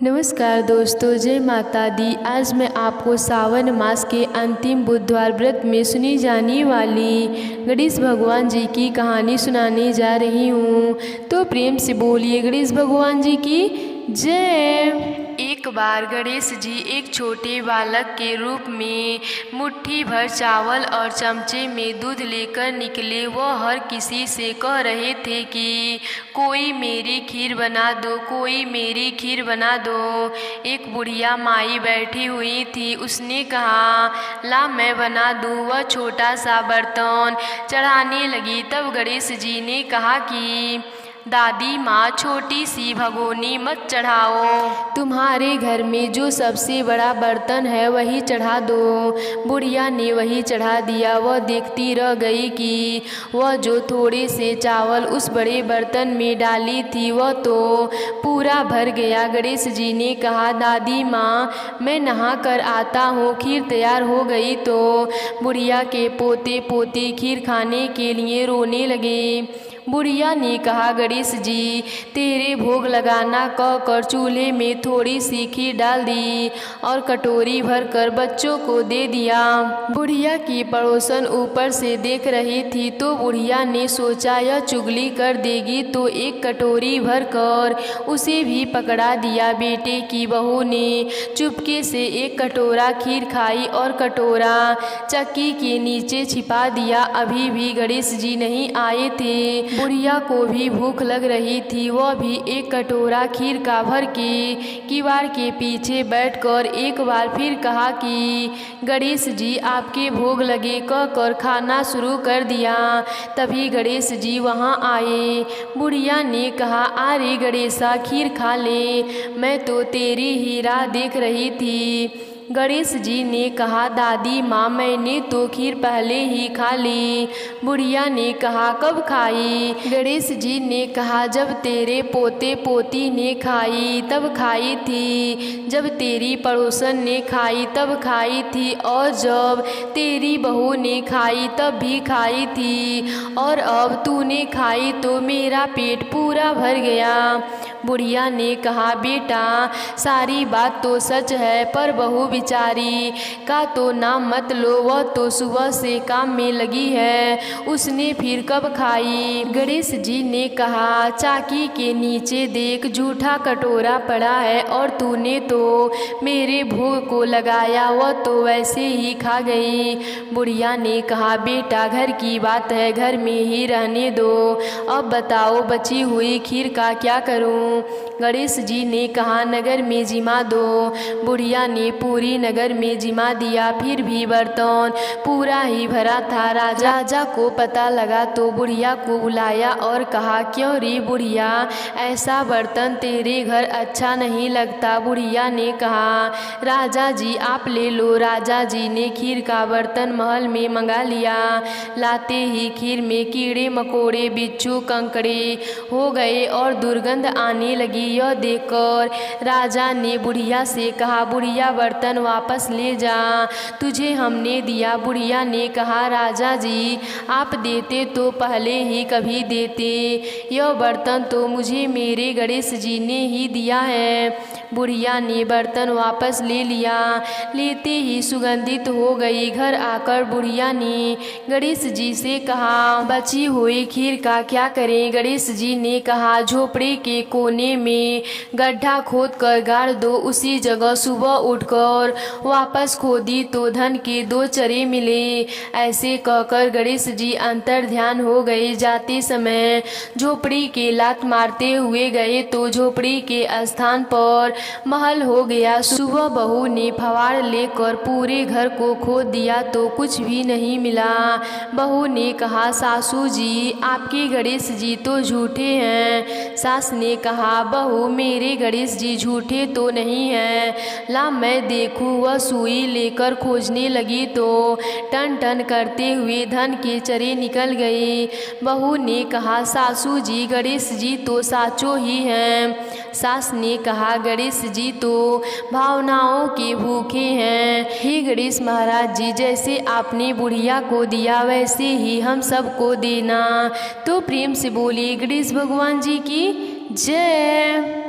नमस्कार दोस्तों, जय माता दी। आज मैं आपको सावन मास के अंतिम बुधवार व्रत में सुनी जाने वाली गणेश भगवान जी की कहानी सुनाने जा रही हूँ। तो प्रेम से बोलिए गणेश भगवान जी की जय। एक बार गणेश जी एक छोटे बालक के रूप में मुट्ठी भर चावल और चमचे में दूध लेकर निकले। वह हर किसी से कह रहे थे कि कोई मेरी खीर बना दो, कोई मेरी खीर बना दो। एक बुढ़िया माई बैठी हुई थी, उसने कहा ला मैं बना दूँ। वह छोटा सा बर्तन चढ़ाने लगी। तब गणेश जी ने कहा कि दादी माँ, छोटी सी भगोनी मत चढ़ाओ, तुम्हारे घर में जो सबसे बड़ा बर्तन है वही चढ़ा दो। बुढ़िया ने वही चढ़ा दिया। वह देखती रह गई कि वह जो थोड़े से चावल उस बड़े बर्तन में डाली थी वह तो पूरा भर गया। गणेश जी ने कहा दादी माँ, मैं नहा कर आता हूँ, खीर तैयार हो गई। तो बुढ़िया के पोते पोते खीर खाने के लिए रोने लगे। बुढ़िया ने कहा गणेश जी, तेरे भोग लगाना कह कर चूल्हे में थोड़ी सी खीर डाल दी और कटोरी भर कर बच्चों को दे दिया। बुढ़िया की पड़ोसन ऊपर से देख रही थी तो बुढ़िया ने सोचा यह चुगली कर देगी, तो एक कटोरी भर कर उसे भी पकड़ा दिया। बेटे की बहू ने चुपके से एक कटोरा खीर खाई और कटोरा चक्की के नीचे छिपा दिया। अभी भी गणेश जी नहीं आए थे। बुढ़िया को भी भूख लग रही थी। वह भी एक कटोरा खीर का भर के किवाड़ के पीछे बैठकर एक बार फिर कहा कि गणेश जी आपके भोग लगे कह कर खाना शुरू कर दिया। तभी गणेश जी वहां आए। बुढ़िया ने कहा अरे गणेशा, खीर खा ले, मैं तो तेरी ही राह देख रही थी। गणेश जी ने कहा दादी माँ, मैंने तो खीर पहले ही खा ली। बुढ़िया ने कहा कब खाई? गणेश जी ने कहा जब तेरे पोते पोती ने खाई तब खाई थी, जब तेरी पड़ोसन ने खाई तब खाई थी, और जब तेरी बहू ने खाई तब भी खाई थी, और अब तूने खाई तो मेरा पेट पूरा भर गया। बुढ़िया ने कहा बेटा, सारी बात तो सच है, पर बहू बिचारी का तो नाम मत लो, वह तो सुबह से काम में लगी है, उसने फिर कब खाई? गणेश जी ने कहा चाकी के नीचे देख, झूठा कटोरा पड़ा है और तूने तो मेरे भोग को लगाया, वह तो वैसे ही खा गई। बुढ़िया ने कहा बेटा, घर की बात है, घर में ही रहने दो। अब बताओ बची हुई खीर का क्या करूं? गणेश जी ने कहा नगर में जिमा दो। बुढ़िया ने पूरी नगर में जिमा दिया, फिर भी बर्तन पूरा ही भरा था। राजा को पता लगा तो बुढ़िया को बुलाया और कहा क्यों रे बुढ़िया, ऐसा बर्तन तेरे घर अच्छा नहीं लगता। बुढ़िया ने कहा राजा जी आप ले लो। राजा जी ने खीर का बर्तन महल में मंगा लिया। लाते ही खीर में कीड़े मकोड़े बिच्छू कंकड़े हो गए और दुर्गंध आने लगी। यह देखकर राजा ने बुढ़िया से कहा बुढ़िया बर्तन वापस ले जा, तुझे हमने दिया। बुढ़िया ने कहा राजा जी आप देते तो पहले ही कभी देते, यह बर्तन तो मुझे मेरे गणेश जी ने ही दिया है। बुढ़िया ने बर्तन वापस ले लिया। लेते ही सुगंधित हो गई। घर आकर बुढ़िया ने गणेश जी से कहा बची हुई खीर का क्या करें? गणेश जी ने कहा झोपड़े के कोने में गड्ढा खोद कर गाड़ दो, उसी जगह सुबह उठकर वापस खोदी तो धन के 2 चरे मिले। ऐसे कहकर गणेश जी अंतर ध्यान हो गए। जाते समय झोपड़ी के लात मारते हुए गए तो झोपड़ी के स्थान पर महल हो गया। सुबह बहू ने फवार लेकर पूरे घर को खोद दिया तो कुछ भी नहीं मिला। बहू ने कहा सासू जी आपके गणेश जी तो झूठे हैं। सास ने कहा बहू मेरे गणेश जी झूठे तो नहीं हैं, ला मैं देखूं। वह सुई लेकर खोजने लगी तो टन टन करते हुए धन के चरे निकल गए। बहू ने कहा सासू जी गणेश जी तो साचो ही हैं। सास ने कहा गणेश जी तो भावनाओं के भूखे हैं। हे गणेश महाराज जी, जैसे आपने बुढ़िया को दिया वैसे ही हम सबको देना। तो प्रेम से बोलिए गणेश भगवान जी की जय।